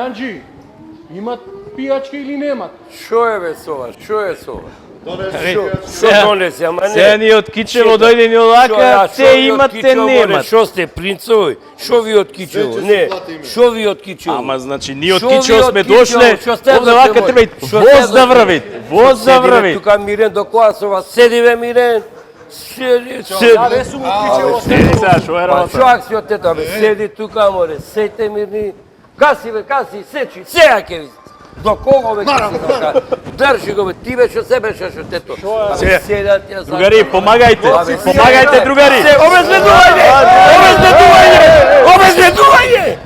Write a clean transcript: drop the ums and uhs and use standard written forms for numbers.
Јанџи, имат пијачки или немат? Шо е бе сова? Шо е сова? Шо Сега- донесе, ама не. Сега ни од Кичево дојде ни одака, те имат, те немат. Шо сте принцови? Шо ви од Кичево? Све ќе се Не, плати име. шо ви од Кичево? Ама значи ние од Шо ви Кичево од сме Кичево? дошле, Шо сте овде за вака те треба и мој? Шо воз сте да за те? врви, воз да Седи бе врви. тука Мирен до Коасова, седи бе Мирен. Седи, Јаве сум од Кичево. Сега, шо е Па работа? шо акси од тета бе, седи тука море, сејте мирни. Гаси бе, гаси, сечи, сеја ќе ви. До кого бе ќе си тока? Држи го бе, ти бе шо се беше шо тето. Сега, Седат ја за. Другари, помагајте, Абе, помагајте другари. Обезбедување! Обезбедување! Обезбедување!